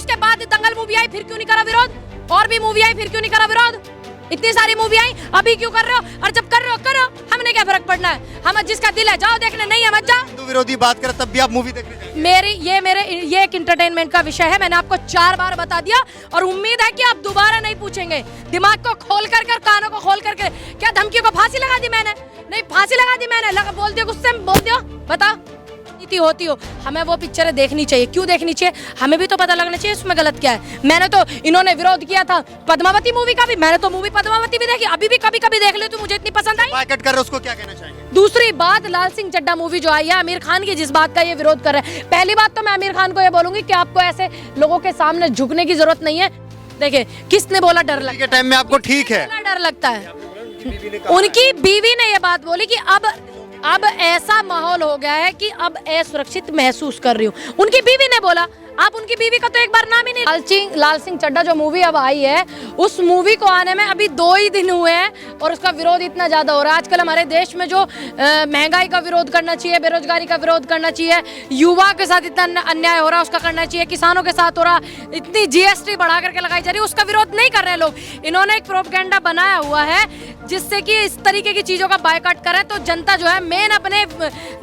उसके बाद दंगल मूवी आई फिर क्यों नहीं करा विरोध? और भी मूवी आई फिर क्यों नहीं करा विरोध? इतनी सारी मूवी आई अभी क्यों कर रहे हो? और जब कर रहे हो करो, हमने क्या फर्क पड़ना है? हम जिसका दिल है जाओ देखने, नहीं है मत जाओ। हिंदू विरोधी बात करें तब भी आप मूवी देखने जाएंगे? ये एक इंटरटेनमेंट का विषय है, मैंने आपको 4 बार बता दिया और उम्मीद है कि आप दोबारा नहीं पूछेंगे। दिमाग को खोल करके और कानों को खोल करके। क्या धमकियों को फांसी लगा दी मैंने? नहीं, फांसी लगा दी मैंने। बोल दियो गुस्से में, बोल दियो, बताओ होती हो। हमें वो पिक्चरें देखनी चाहिए। क्यों देखनी चाहिए? हमें भी तो पता लगना चाहिए इसमें गलत क्या है। मैंने तो, इन्होंने विरोध किया था पद्मावती मूवी का भी, मैंने तो मूवी पद्मावती भी देखी, अभी भी कभी कभी देख ली तो मुझे इतनी पसंद आई। बायकॉट कर रहे हो, उसको क्या कहना चाहेंगे? दूसरी बात, लाल सिंह चड्ढा मूवी जो आई है, आमिर खान की जिस बात का ये विरोध कर रहे हैं, पहली बात तो मैं आमिर खान को ये बोलूंगी कि आपको ऐसे लोगों के सामने झुकने की जरूरत नहीं है। देखिए, किसने बोला डर लगता है? टाइम में आपको ठीक है, डर लगता है? उनकी बीवी ने ये बात बोली कि अब ऐसा माहौल हो गया है कि अब असुरक्षित महसूस कर रही हूँ। उनकी बीवी ने बोला, आप उनकी बीवी का तो एक बार नाम ही नहीं। लाल सिंह चड्ढा जो मूवी अब आई है, उस मूवी को आने में अभी 2 ही दिन हुए हैं और उसका विरोध इतना ज्यादा हो रहा है। आजकल हमारे देश में जो महंगाई का विरोध करना चाहिए, बेरोजगारी का विरोध करना चाहिए, युवा के साथ इतना अन्याय हो रहा है उसका करना चाहिए, किसानों के साथ हो रहा, इतनी जीएसटी बढ़ा करके लगाई जा रही है, उसका विरोध नहीं कर रहे लोग। इन्होंने एक प्रोपेगेंडा बनाया हुआ है जिससे कि इस तरीके की चीजों का बायकॉट करें तो जनता जो है मेन अपने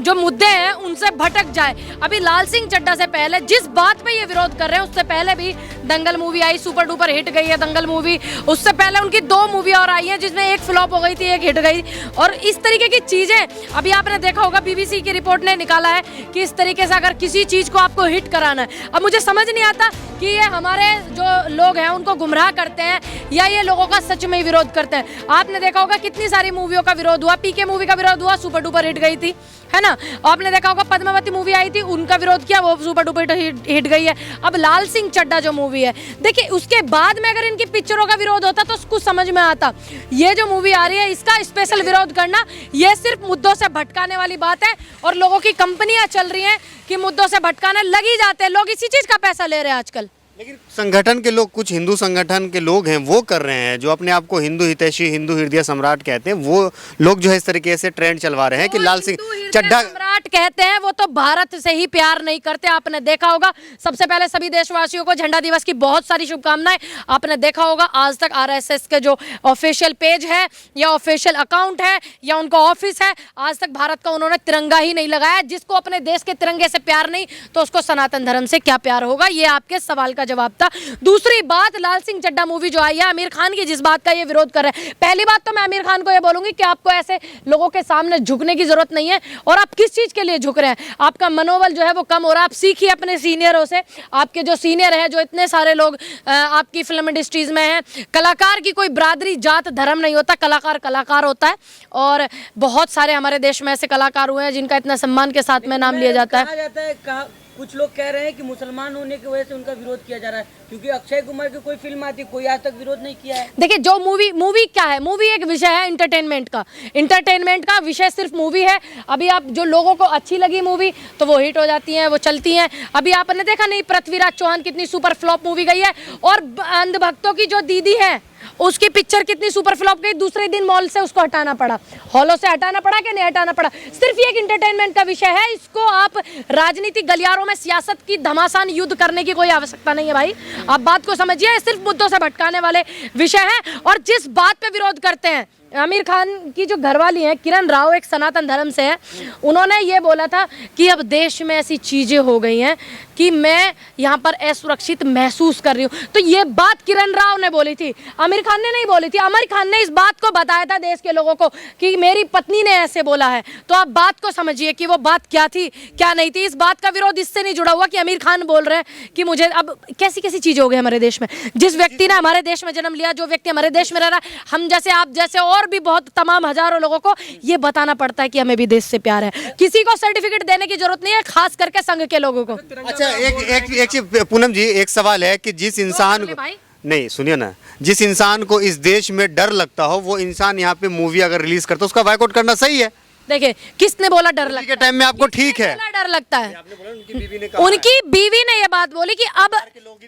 जो मुद्दे हैं उनसे भटक जाए। अभी लाल सिंह चड्ढा से पहले जिस बात पे ये विरोध कर रहे हैं, उससे पहले भी दंगल मूवी आई, सुपर डुपर हिट गई है दंगल मूवी। उससे पहले उनकी 2 मूवी और आई हैं जिसमें एक फ्लॉप हो गई थी, एक हिट गई। और इस तरीके की चीजें अभी आपने देखा होगा, बीबीसी की रिपोर्ट ने निकाला है कि इस तरीके से अगर किसी चीज को आपको हिट कराना है, अब मुझे समझ नहीं आता कि ये हमारे जो लोग हैं उनको गुमराह करते हैं या ये लोगों का सच में ही विरोध करते हैं। आपने देखा होगा कितनी सारी मूवियों का विरोध हुआ, पीके मूवी का विरोध हुआ, सुपर डुपर हिट गई थी, है ना। आपने देखा होगा पद्मावती मूवी आई थी, उनका विरोध किया, वो सुपर डुपर हिट गई है। अब लाल सिंह चड्ढा जो मूवी है, देखिए उसके बाद में अगर इनकी पिक्चरों का विरोध होता तो कुछ समझ में आता। ये जो मूवी आ रही है इसका स्पेशल विरोध करना, ये सिर्फ मुद्दों से भटकाने वाली बात है और लोगों की कंपनियां चल रही हैं कि मुद्दों से भटकाने लगी जाते हैं लोग, इसी चीज का पैसा ले रहे हैं आजकल। लेकिन संगठन के लोग, कुछ हिंदू संगठन के लोग हैं वो कर रहे हैं, जो अपने आप को हिंदू हितैषी, हिंदू हृदय सम्राट कहते हैं, वो लोग जो है इस तरीके से ट्रेंड चलवा रहे हैं कि लाल सिंह चड्ढा सम्राट कहते हैं, वो तो भारत से ही प्यार नहीं करते। आपने देखा होगा, सबसे पहले सभी देशवासियों को झंडा दिवस की बहुत सारी शुभकामनाएं। आपने देखा होगा आज तक आरएसएस के जो ऑफिशियल पेज है या ऑफिशियल अकाउंट है या उनका ऑफिस है, आज तक भारत का उन्होंने तिरंगा ही नहीं लगाया। जिसको अपने देश के तिरंगे से प्यार नहीं तो उसको सनातन धर्म से क्या प्यार होगा? ये आपके सवाल का जवाब था। दूसरी बात, लाल सिंह चड्ढा मूवी जो आई है, आमिर खान की जिस बात का ये विरोध कर रहे हैं, पहली बात तो मैं आमिर खान को ये बोलूंगी कि आपको ऐसे लोगों के सामने झुकने की जरूरत नहीं है। और आप किस चीज के लिए झुक रहे हैं? आपका मनोबल जो है वो कम हो रहा है। आप सीखिए अपने सीनियरों से। आपके जो सीनियर है, जो इतने सारे लोग आपकी फिल्म इंडस्ट्रीज में हैं, कलाकार की कोई बिरादरी, जात, धर्म नहीं होता, कलाकार कलाकार होता है। और बहुत सारे हमारे देश में ऐसे कलाकार हुए हैं जिनका इतना सम्मान के साथ में नाम लिया जाता है। कुछ लोग कह रहे हैं कि मुसलमान होने की वजह से उनका विरोध किया जा रहा है, क्योंकि अक्षय कुमार की कोई फिल्म आती, कोई आज तक विरोध नहीं किया है। देखिए, जो मूवी क्या है? मूवी एक विषय है एंटरटेनमेंट का विषय सिर्फ मूवी है। अभी आप जो लोगों को अच्छी लगी मूवी तो वो हिट हो जाती हैं, वो चलती हैं। अभी आपने देखा नहीं, पृथ्वीराज चौहान कितनी सुपर फ्लॉप मूवी गई है, और अंधभक्तों की जो दीदी है उसकी पिक्चर कितनी सुपर फ्लॉप गई, दूसरे दिन मॉल से उसको हटाना पड़ा, हॉलों से हटाना पड़ा कि नहीं हटाना पड़ा। सिर्फ ये एक एंटरटेनमेंट का विषय है, इसको आप राजनीतिक गलियारों में सियासत की घमासान युद्ध करने की कोई आवश्यकता नहीं है भाई। आप बात को समझिए, सिर्फ मुद्दों से भटकाने वाले विषय है। और जिस बात पे विरोध करते हैं, आमिर खान की जो घरवाली है किरण राव, एक सनातन धर्म से है, उन्होंने ये बोला था कि अब देश में ऐसी चीजें हो गई हैं कि मैं यहाँ पर असुरक्षित महसूस कर रही हूँ। तो ये बात किरण राव ने बोली थी, आमिर खान ने नहीं बोली थी। आमिर खान ने इस बात को बताया था देश के लोगों को कि मेरी पत्नी ने ऐसे बोला है। तो आप बात को समझिए कि वो बात क्या थी, क्या नहीं थी। इस बात का विरोध इससे नहीं जुड़ा हुआ कि आमिर खान बोल रहे हैं कि मुझे, अब कैसी कैसी चीजें हो गई हमारे देश में। जिस व्यक्ति ने हमारे देश में जन्म लिया, जो व्यक्ति हमारे देश में रह रहा है, हम जैसे, आप जैसे और भी बहुत तमाम हजारों लोगों को ये बताना पड़ता है कि हमें भी देश से प्यार है। किसी को सर्टिफिकेट देने की जरूरत नहीं है, खास करके संघ के लोगों को। अच्छा, एक पूनम जी, एक सवाल है कि जिस इंसान को, नहीं सुनिए ना, जिस इंसान को इस देश में डर लगता हो, वो इंसान यहाँ पे मूवी अगर रिलीज करता है उसका बायकॉट करना सही है? देखिए किसने बोला डर मोदी लगता के टाइम में आपको ठीक है? है? डर लगता है। आपने बोला उनकी बीवी ने कहा उनकी बीवी ने ये बात बोली कि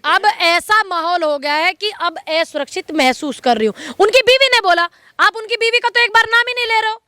अब ऐसा माहौल हो गया है कि अब असुरक्षित महसूस कर रही हूँ। उनकी बीवी ने बोला, आप उनकी बीवी का तो एक बार नाम ही नहीं ले रहे हो,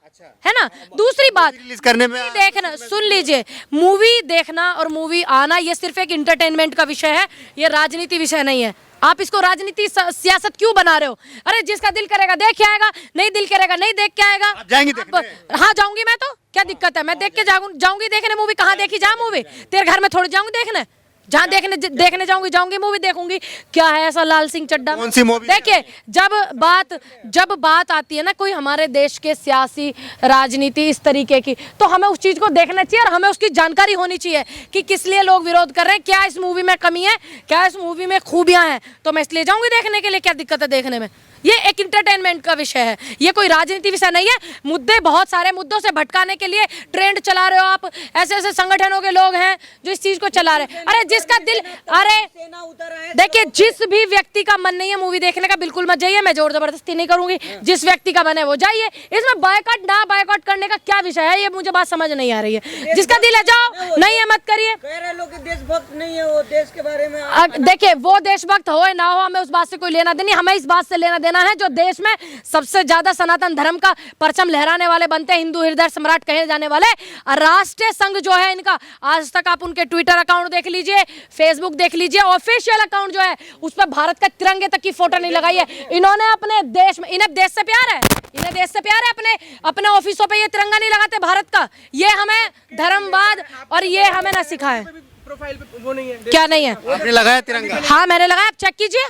है ना। दूसरी बात, रिलीज करने में देखना, सुन लीजिए, मूवी देखना और मूवी आना ये सिर्फ एक इंटरटेनमेंट का विषय है, ये राजनीति विषय नहीं है। आप इसको राजनीति सियासत क्यों बना रहे हो? अरे जिसका दिल करेगा देख के आएगा, नहीं दिल करेगा नहीं देख के आएगा। आप जाएंगी देखने? हाँ जाऊंगी, मैं तो क्या दिक्कत है, मैं देख के जाऊंगी देखने मूवी। कहाँ देखी जा मूवी? तेरे घर में थोड़ी जाऊंगी देखने, जहाँ देखने जाऊंगी मूवी देखूंगी। क्या है ऐसा लाल सिंह चड्ढा? कौन सी मूवी? देखिए जब बात आती है ना कोई हमारे देश के सियासी राजनीति इस तरीके की, तो हमें उस चीज को देखना चाहिए और हमें उसकी जानकारी होनी चाहिए कि किस लिए लोग विरोध कर रहे हैं, क्या इस मूवी में कमी है, क्या इस मूवी में खूबियां हैं। तो मैं इसलिए जाऊंगी देखने के लिए, क्या दिक्कत है देखने में? ये एक इंटरटेनमेंट का विषय है, ये कोई राजनीति विषय नहीं है। मुद्दे, बहुत सारे मुद्दों से भटकाने के लिए ट्रेंड चला रहे हो आप। ऐसे ऐसे संगठनों के लोग हैं जो इस चीज को चला रहे हैं। अरे जिसका दिल, अरे देखिए जिस भी व्यक्ति का मन नहीं है मूवी देखने का, बिल्कुल मत जाइए, मैं जोर जबरदस्ती नहीं करूंगी। जिस व्यक्ति का मन है वो जाइए। इसमें बायकॉट ना बायकॉट करने का क्या विषय है, ये मुझे बात समझ नहीं आ रही है। जिसका दिल है जाओ, नहीं है मत करिए। कह रहे लोग देशभक्त नहीं है वो, देश के बारे में देखिए वो देशभक्त हो या ना हो, हमें उस बात से कोई लेना देना, हमें इस बात से लेना देना है जो देश में सबसे ज्यादा सनातन धर्म का परचम लहराने वाले बनते हैं, हिंदू हृदय सम्राट कहे जाने वाले राष्ट्रीय संघ जो है इनका। आज तक आप उनके ट्विटर अकाउंट देख लीजिए, फेसबुक देख लीजिए, ऑफिशियल अकाउंट जो है उस पर भारत का तिरंगे तक की फोटो नहीं लगाई है। इन्होंने अपने देश में, इन्हें देश से प्यार है, इन्हें देश से प्यार है, अपने ऑफिसों पे ये तिरंगा नहीं लगाते भारत का। ये हमें धर्मवाद और ये हमें ना सिखाए। प्रोफाइल पे वो नहीं है, क्या नहीं है? आपने लगाया तिरंगा? हाँ मैंने लगाया, आप चेक कीजिए,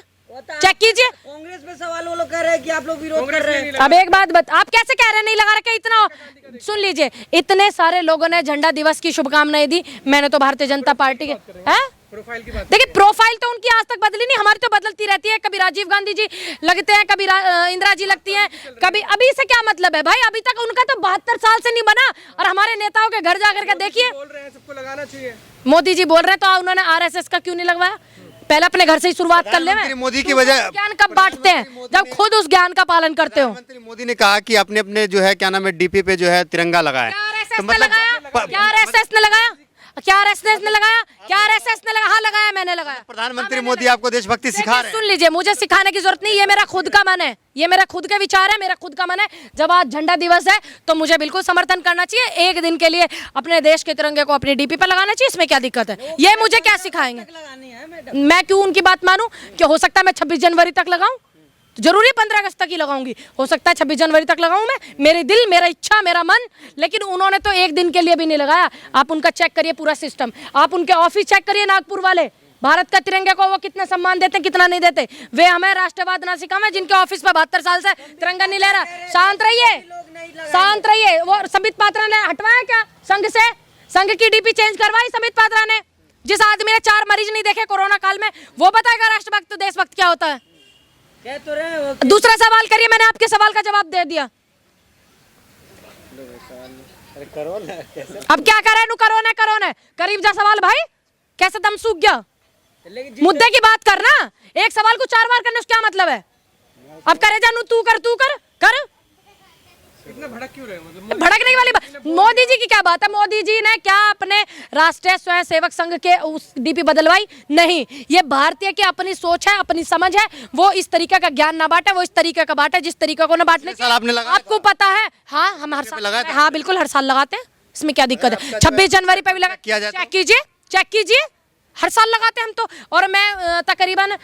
चेक कीजिए। कांग्रेस पे सवाल वो लोग कर रहे हैं कि आप लोग विरोध कर रहे हैं। अब एक बात आप कैसे कह रहे हैं नहीं लगा रखे? इतना सुन लीजिए, इतने सारे लोगों ने झंडा दिवस की शुभकामनाएं दी। मैंने तो भारतीय जनता पार्टी के प्रोफाइल की बात। देखिए प्रोफाइल तो उनकी आज तक बदली नहीं, हमारी तो बदलती रहती है। कभी राजीव गांधी जी लगते हैं, कभी इंदिरा जी लगती हैं, कभी। अभी से क्या मतलब है भाई? अभी तक उनका तो 72 साल से नहीं बना, और हमारे नेताओं के घर जाकर के देखिए। बोल रहे हैं सबको लगाना चाहिए, मोदी जी बोल रहे हैं, तो उन्होंने आरएसएस का क्यों नहीं लगवाया? पहले अपने घर से ही शुरुआत कर ले। मोदी की वजह ज्ञान कब बांटते हैं? जब खुद उस ज्ञान का पालन करते हो। प्रधानमंत्री मोदी ने कहा कि अपने अपने जो है क्या नाम है डीपी पे जो है तिरंगा लगाया। क्या आरएसएस ने लगाया? क्या आरएसएस ने लगाया? क्या आरएसएस ने लगाया? क्या आरएसएस ने लगाया? हाँ लगाया, मैंने लगाया। प्रधानमंत्री मोदी आपको देशभक्ति सिखा रहे हैं। सुन लीजिए, मुझे सिखाने की जरूरत नहीं, ये मेरा खुद का मन है, ये मेरा खुद के विचार है, मेरा खुद का मन है। जब आज झंडा दिवस है तो मुझे बिल्कुल समर्थन करना चाहिए। एक दिन के लिए अपने देश के तिरंगे को अपनी डीपी पर लगाना चाहिए, इसमें क्या दिक्कत है? ये मुझे क्या सिखाएंगे? मैं क्यों उनकी बात मानूं? कि हो सकता है मैं 26 जनवरी तक लगाऊं, जरूरी 15 अगस्त तक ही लगाऊंगी, हो सकता है 26 जनवरी तक लगाऊं मैं, मेरे दिल, मेरा इच्छा, मेरा मन। लेकिन उन्होंने तो एक दिन के लिए भी नहीं लगाया। आप उनका चेक करिए पूरा सिस्टम, आप उनके ऑफिस चेक करिए नागपुर वाले, भारत का तिरंगे को वो कितना सम्मान देते हैं, कितना नहीं देते। वे हमें राष्ट्रवाद ना सिखाएं जिनके ऑफिस पर 72 साल से तिरंगा नहीं ले रहा। शांत रहिए, शांत रहिए। वो संबित पात्रा ने हटवाया क्या संघ से? संघ की डीपी चेंज करवाई संबित पात्रा ने। जिस आदमी ने 4 मरीज नहीं देखे कोरोना काल में, वो बताएगा राष्ट्रभक्त देशभक्त क्या होता है। कह तो रहे हैं। दूसरा सवाल करिए, मैंने आपके सवाल का जवाब दे दिया। अब क्या करे? नु करो न करीब जा सवाल भाई, कैसे दम सूख गया? मुद्दे की बात करना, एक सवाल को 4 बार करने से क्या मतलब है? अब करे जा, तू कर इतना भड़क क्यों रहे? मतलब भड़कने वाली बात। मोदी जी की क्या बात है? मोदी जी ने क्या अपने राष्ट्रीय स्वयंसेवक संघ के उस डीपी बदलवाई? नहीं। ये भारतीय की अपनी सोच है, अपनी समझ है। वो इस तरीके का ज्ञान ना बांटे, वो इस तरीके का बांटे जिस तरीके को ना बांटने। आपने लगाया? आपको पता है? हाँ, हम हर साल लगाते हैं। हाँ बिल्कुल, हर साल लगाते हैं, इसमें क्या दिक्कत है? 26 जनवरी पे भी लगा, चेक कीजिए, हर साल लगाते हैं हम तो। और मैं तकरीबन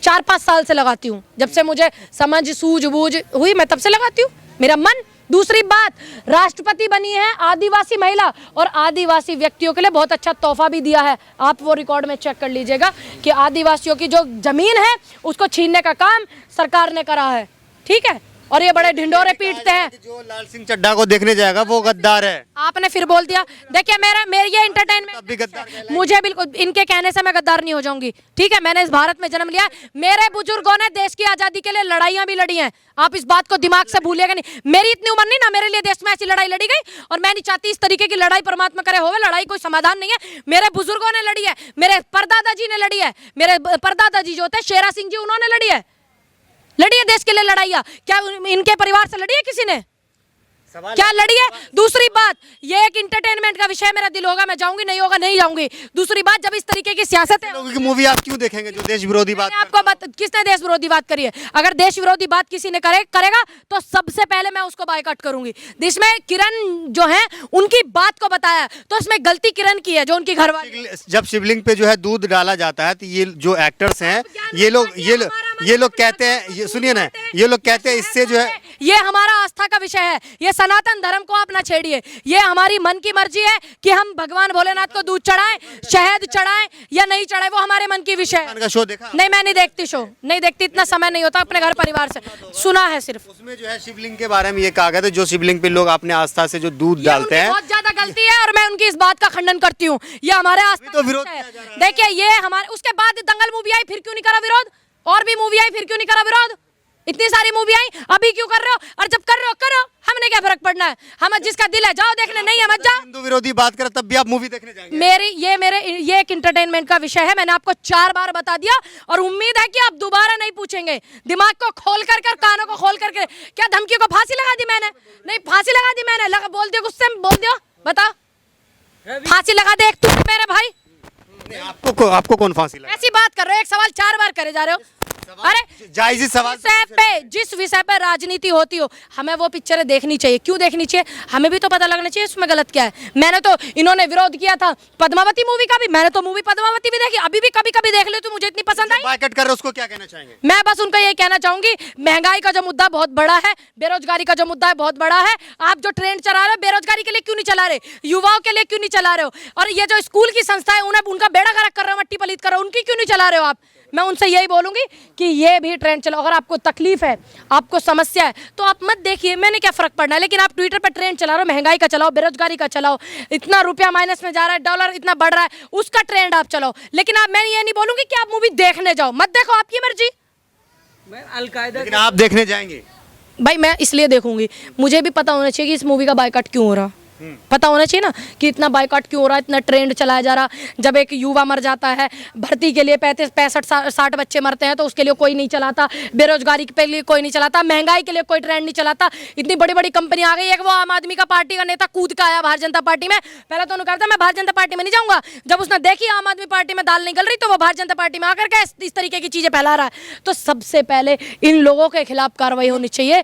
4-5 साल से लगाती हूँ, जब से मुझे समझ सूझबूझ हुई मैं तब से लगाती हूँ, मेरा मन। दूसरी बात, राष्ट्रपति बनी है आदिवासी महिला, और आदिवासी व्यक्तियों के लिए बहुत अच्छा तोहफा भी दिया है। आप वो रिकॉर्ड में चेक कर लीजिएगा कि आदिवासियों की जो जमीन है उसको छीनने का काम सरकार ने करा है, ठीक है। और ये बड़े ढिंडोरे पीटते हैं। जो लाल सिंह चड्ढा को देखने जाएगा वो गद्दार है। आपने फिर बोल दिया। देखिए मेरे ये एंटरटेनमेंट, मुझे बिल्कुल इनके कहने से मैं गद्दार नहीं हो जाऊंगी, ठीक है। मैंने इस भारत में जन्म लिया है, मेरे बुजुर्गों ने देश की आजादी के लिए लड़ाइयां भी लड़ी हैं। आप इस बात को दिमाग से भूलिएगा नहीं। मेरी इतनी उम्र नहीं ना, मेरे लिए देश में ऐसी लड़ाई लड़ी गई, और मैं नहीं चाहती इस तरीके की लड़ाई परमात्मा करे होवे। लड़ाई कोई समाधान नहीं है। मेरे बुजुर्गों ने लड़ी है, मेरे परदादा जी ने लड़ी है, मेरे परदादा जी जो होते हैं शेरा सिंह जी, उन्होंने लड़ी है देश के लिए लड़ाइयाँ। क्या इनके परिवार से लड़ी है किसी ने? क्या लड़ी है? दूसरी बात, ये एक इंटरटेनमेंट का विषय है, मेरा दिल होगा मैं जाऊंगी, नहीं होगा नहीं जाऊंगी। दूसरी बात, जब इस तरीके की सियासत है, लोगों की मूवी आप क्यों देखेंगे जो देश विरोधी बात मैंने आपको किसने देश विरोधी बात करी है? अगर देश विरोधी बात किसी ने करेगा तो सबसे पहले मैं उसको बायकॉट करूंगी। जिसमें किरण जो है उनकी बात को बताया, तो इसमें गलती किरण की है, जो उनकी घरवाली। जब शिवलिंग पे जो है दूध डाला जाता है तो ये जो एक्टर्स हैं ये लोग कहते हैं, सुनिए ना, ये लोग कहते हैं इससे जो है, ये हमारा आस्था का विषय है, ये सनातन धर्म को आप ना छेड़िए। ये हमारी मन की मर्जी है कि हम भगवान भोलेनाथ को दूध चढ़ाएं, शहद चढ़ाएं या नहीं चढ़ाएं, वो हमारे मन की विषय है। का शो देखा? नहीं, मैं नहीं देखती शो, नहीं देखती, इतना समय नहीं होता अपने घर परिवार से, सुना है सिर्फ। उसमें जो है शिवलिंग के बारे में ये कहा गया था, जो शिवलिंग पे लोग अपने आस्था से जो दूध डालते हैं, बहुत ज्यादा गलती है और मैं उनकी इस बात का खंडन करती हूँ। ये हमारे आस्था तो का विरोध विषय है। किया जा रहा है। देखिए, ये हमारे, उसके बाद दंगल मूवी आई, फिर क्यों नहीं करा विरोध? और भी मूवी आई, फिर क्यों नहीं करा विरोध? इतनी सारी मूवी आई, अभी क्यों कर रहे हो? और जब कर रहे हो करो, हमने क्या फर्क पड़ना है? हम जिसका दिल है जाओ देखने, नहीं है मत जाओ। हिंदू विरोधी बात करे तब भी आप मूवी देखने जाएंगे? ये एक इंटरटेनमेंट का विषय है, मैंने आपको 4 बार बता दिया और उम्मीद है कि आप दोबारा नहीं पूछेंगे। दिमाग को खोल कर कानों को खोल करके। क्या धमकी को फांसी लगा दी मैंने? नहीं, फांसी लगा दी मैंने, बोल दियो, गुस्से में बोल दियो, बताओ, फांसी लगा दे एक तू मेरे भाई। आपको कौन फांसी लगा? ऐसी बात कर रहे हो, एक सवाल 4 बार करे जा रहे हो। अरे जायज सवाल, जिस विषय पे राजनीति होती हो, हमें वो पिक्चरें देखनी चाहिए। क्यों देखनी चाहिए? हमें भी तो पता लगना चाहिए इसमें गलत क्या है। मैंने तो, इन्होंने विरोध किया था पद्मावती मूवी का भी, मैंने तो मूवी पद्मावती भी देखी, अभी भी कभी कभी देख ले, तो मुझे इतनी पसंद आई। बायकॉट कर रहे हो, उसको क्या कहना चाहेंगे? मैं बस उनका ये कहना चाहूंगी, महंगाई का जो मुद्दा बहुत बड़ा है, बेरोजगारी का जो मुद्दा है बहुत बड़ा है, आप जो ट्रेंड चला रहे हो बेरोजगारी के लिए क्यों नहीं चला रहे? युवाओं के लिए क्यों नहीं चला रहे हो? और ये जो स्कूल की संस्था है, उन्हें उनका बेड़ा गर्क कर रहे हो, मट्टी पलीत कर रहे हो, उनकी क्यों नहीं चला रहे हो आप? मैं उनसे यही बोलूंगी कि ये भी ट्रेंड चलाओ। अगर आपको तकलीफ है, आपको समस्या है, तो आप मत देखिए, मैंने क्या फर्क पड़ना है। लेकिन आप ट्विटर पर ट्रेंड चला रहे हो, महंगाई का चलाओ, बेरोजगारी का चलाओ, इतना रुपया माइनस में जा रहा है, डॉलर इतना बढ़ रहा है, उसका ट्रेंड आप चलाओ। लेकिन आप, मैं ये नहीं बोलूंगी कि आप मूवी देखने जाओ, मत देखो, आपकी मर्जी। मैं अलकायदा, लेकिन आप देखने जाएंगे? भाई मैं इसलिए देखूंगी, मुझे भी पता होना चाहिए कि इस मूवी का बायकॉट क्यों हो रहा, पता होना चाहिए ना कि इतना बायकॉट क्यों हो रहा है, इतना ट्रेंड चलाया जा रहा। जब एक युवा मर जाता है, भर्ती के लिए 65-60 बच्चे मरते हैं, तो उसके लिए कोई नहीं चलाता, बेरोजगारी के लिए कोई नहीं चलाता, महंगाई के लिए कोई ट्रेंड नहीं चलाता। इतनी बड़ी बड़ी कंपनी आ गई। एक वो आम आदमी का पार्टी का नेता कूद का आया भारतीय जनता पार्टी में, पहले तो उन्होंने कहा था मैं भारतीय जनता पार्टी में नहीं जाऊंगा, जब उसने देखी आम आदमी पार्टी में दाल निकल रही, तो वो भारतीय जनता पार्टी में आकर के इस तरीके की चीजें फैला रहा है। तो सबसे पहले इन लोगों के खिलाफ कार्रवाई होनी चाहिए।